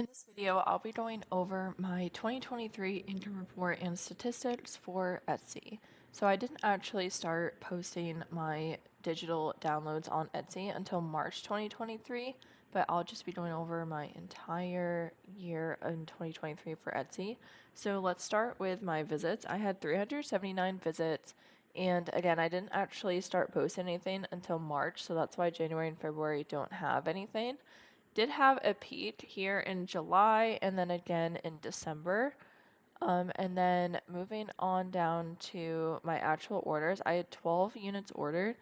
In this video, I'll be going over my 2023 income report and statistics for Etsy. So I didn't actually start posting my digital downloads on Etsy until March 2023, but I'll just be going over my entire year in 2023 for Etsy. So let's start with my visits. I had 379 visits. And again, I didn't actually start posting anything until March, so that's why January and February don't have anything. Did have a peak here in July and then again in December. And then moving on down to my actual orders, I had 12 units ordered.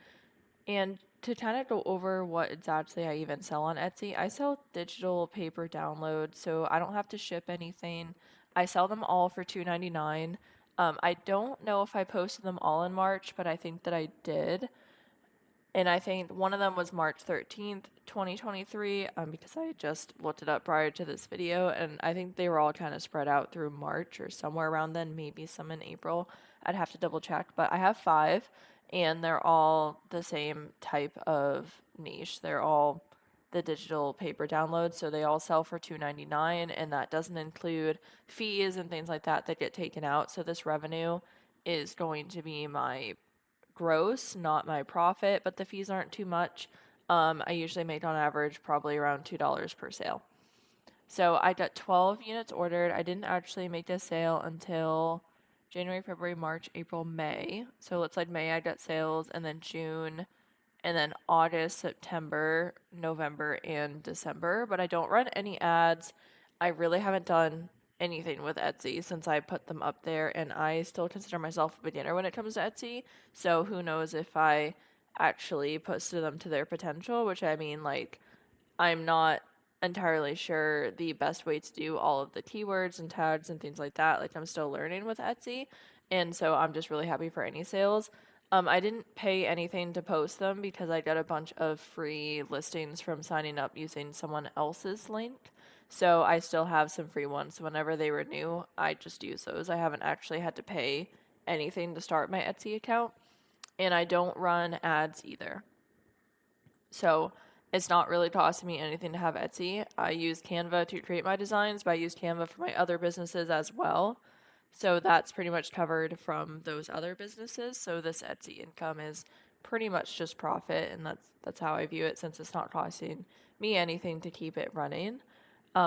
And to kind of go over what exactly I even sell on Etsy, I sell digital paper downloads, so I don't have to ship anything. I sell them all for $2.99. I don't know if I posted them all in March, but I think that I did. And I think one of them was March 13th, 2023, because I just looked it up prior to this video, and I think they were all kind of spread out through March or somewhere around then, maybe some in April. I'd have to double check, but I have 5, and they're all the same type of niche. They're all the digital paper downloads, so they all sell for $2.99, and that doesn't include fees and things like that that get taken out. So this revenue is going to be my gross, not my profit, but the fees aren't too much. I usually make on average probably around $2 per sale. So I got 12 units ordered. I didn't actually make this sale until January, February, March, April, May. So it looks like May I got sales, and then June, and then August, September, November, and December. But I don't run any ads. I really haven't done anything with Etsy since I put them up there, and I still consider myself a beginner when it comes to Etsy. So who knows if I actually posted them to their potential, which I mean, like, I'm not entirely sure the best way to do all of the keywords and tags and things like that. Like, I'm still learning with Etsy, and so I'm just really happy for any sales. I didn't pay anything to post them because I got a bunch of free listings from signing up using someone else's link. So I still have some free ones. So whenever they renew, I just use those. I haven't actually had to pay anything to start my Etsy account, and I don't run ads either. So it's not really costing me anything to have Etsy. I use Canva to create my designs, but I use Canva for my other businesses as well. So that's pretty much covered from those other businesses. So this Etsy income is pretty much just profit, and that's how I view it since it's not costing me anything to keep it running.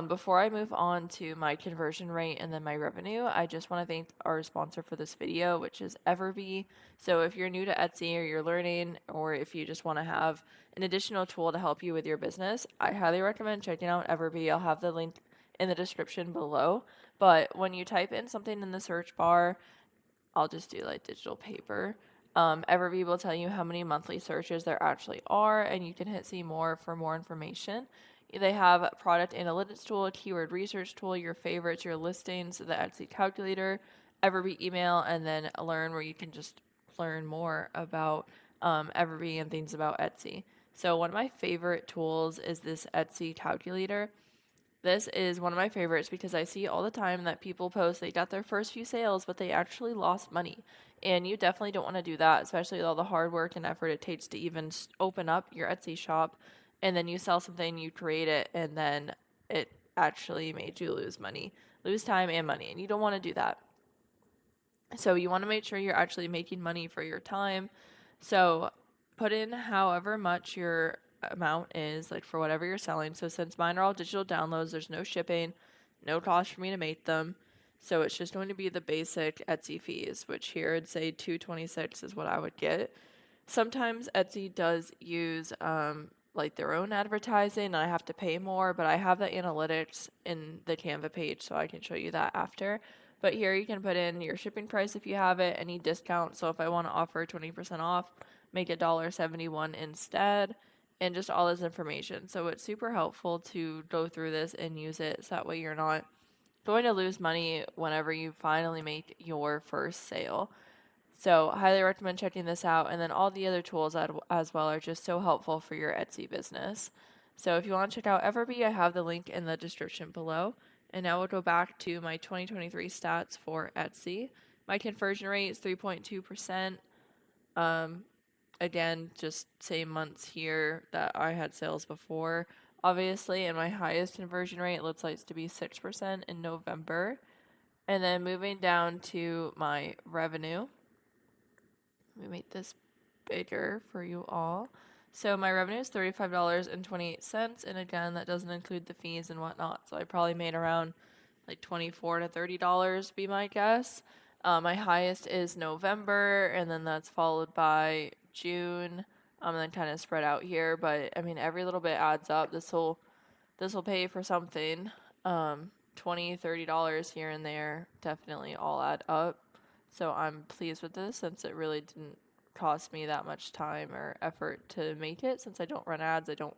Before I move on to my conversion rate and then my revenue, I just want to thank our sponsor for this video, which is Everbee. So if you're new to Etsy or you're learning, or if you just want to have an additional tool to help you with your business, I highly recommend checking out Everbee. I'll have the link in the description below. But when you type in something in the search bar, I'll just do like digital paper. Everbee will tell you how many monthly searches there actually are, and you can hit see more for more information. They have a product analytics tool, a keyword research tool, your favorites, your listings, the Etsy calculator, Everbee email, and then learn where you can just learn more about Everbee and things about Etsy. So one of my favorite tools is this Etsy calculator. This is one of my favorites because I see all the time that people post they got their first few sales, but they actually lost money. And you definitely don't want to do that, especially with all the hard work and effort it takes to even open up your Etsy shop. And then you sell something, you create it, and then it actually made you lose money, lose time and money. And you don't want to do that. So you want to make sure you're actually making money for your time. So put in however much your amount is, like for whatever you're selling. So since mine are all digital downloads, there's no shipping, no cost for me to make them. So it's just going to be the basic Etsy fees, which here I'd say $226 is what I would get. Sometimes Etsy does use like their own advertising and I have to pay more, but I have the analytics in the Canva page so I can show you that after. But here you can put in your shipping price if you have it, any discount. So if I want to offer 20% off, make it $1.71 instead, and just all this information. So it's super helpful to go through this and use it so that way you're not going to lose money whenever you finally make your first sale. So highly recommend checking this out. And then all the other tools as well are just so helpful for your Etsy business. So if you want to check out Everbee, I have the link in the description below. And now we'll go back to my 2023 stats for Etsy. My conversion rate is 3.2%. Again, just same months here that I had sales before. obviously, and my highest conversion rate looks like to be 6% in November. And then moving down to my revenue, let me make this bigger for you all. So my revenue is $35.28, and again, that doesn't include the fees and whatnot. So I probably made around like $24 to $30, be my guess. My highest is November, and then that's followed by June, and then kind of spread out here. But I mean, every little bit adds up. This will pay for something. $20, $30 here and there definitely all add up. So I'm pleased with this since it really didn't cost me that much time or effort to make it. Since I don't run ads, I don't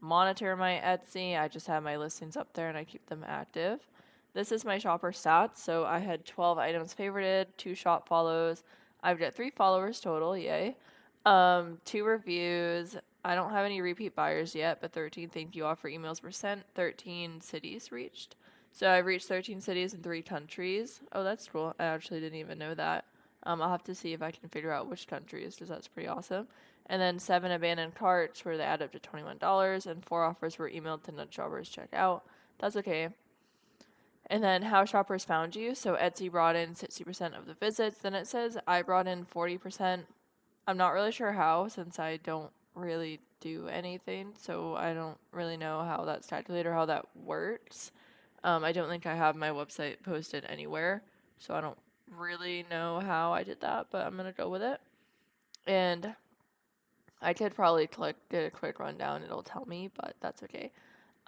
monitor my Etsy. I just have my listings up there and I keep them active. This is my shopper stats. So I had 12 items favorited, 2 shop follows. I've got 3 followers total, yay. 2 reviews. I don't have any repeat buyers yet, but 13 thank you offer emails were sent. 13 cities reached. So I've reached 13 cities in 3 countries. Oh, that's cool. I actually didn't even know that. I'll have to see if I can figure out which countries, because that's pretty awesome. And then 7 abandoned carts where they add up to $21, and 4 offers were emailed to nudge shoppers check out. That's okay. And then how shoppers found you. So Etsy brought in 60% of the visits. Then it says I brought in 40%. I'm not really sure how, since I don't really do anything, so I don't really know how that's calculated or how that works. I don't think I have my website posted anywhere, so I don't really know how I did that, but I'm gonna go with it. And I could probably get a quick rundown, it'll tell me, but that's okay.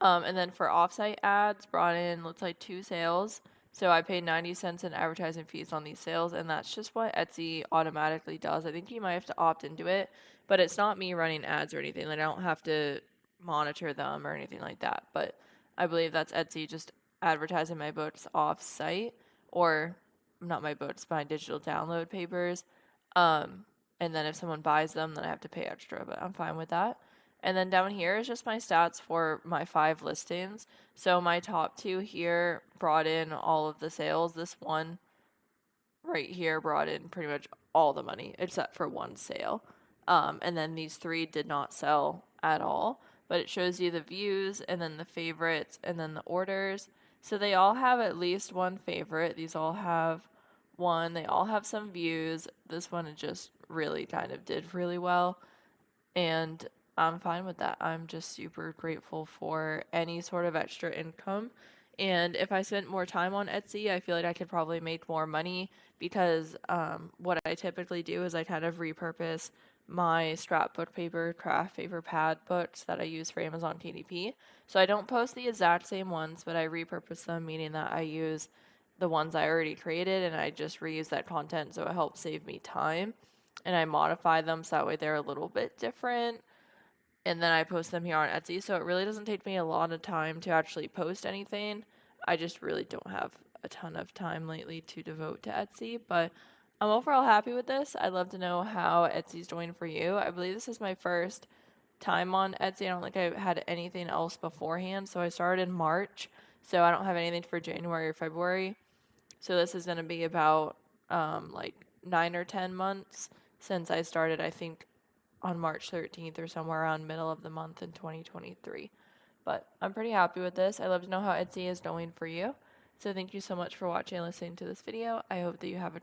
And then for offsite ads, brought in, looks like 2 sales. So I paid 90 cents in advertising fees on these sales, and that's just what Etsy automatically does. I think you might have to opt into it, but it's not me running ads or anything. Like, I don't have to monitor them or anything like that. But I believe that's Etsy just advertising my books off site, or not my books, my digital download papers. And then if someone buys them, then I have to pay extra, but I'm fine with that. And then down here is just my stats for my 5 listings. So my top 2 here brought in all of the sales. This one right here brought in pretty much all the money except for 1 sale. And then these 3 did not sell at all. But it shows you the views and then the favorites and then the orders. So they all have at least 1 favorite. These all have 1. They all have some views. This one just really kind of did really well. And I'm fine with that. I'm just super grateful for any sort of extra income. And if I spent more time on Etsy, I feel like I could probably make more money because what I typically do is I kind of repurpose my scrapbook paper, craft paper pad books that I use for Amazon KDP. So I don't post the exact same ones, but I repurpose them, meaning that I use the ones I already created and I just reuse that content, so it helps save me time. And I modify them so that way they're a little bit different. And then I post them here on Etsy, so it really doesn't take me a lot of time to actually post anything. I just really don't have a ton of time lately to devote to Etsy, but I'm overall happy with this. I'd love to know how Etsy's doing for you. I believe this is my first time on Etsy. I don't think I had anything else beforehand, so I started in March, so I don't have anything for January or February. So this is going to be about like 9 or 10 months since I started, I think, on March 13th or somewhere around middle of the month in 2023. But I'm pretty happy with this. I'd love to know how Etsy is going for you. So thank you so much for watching and listening to this video. I hope that you have a great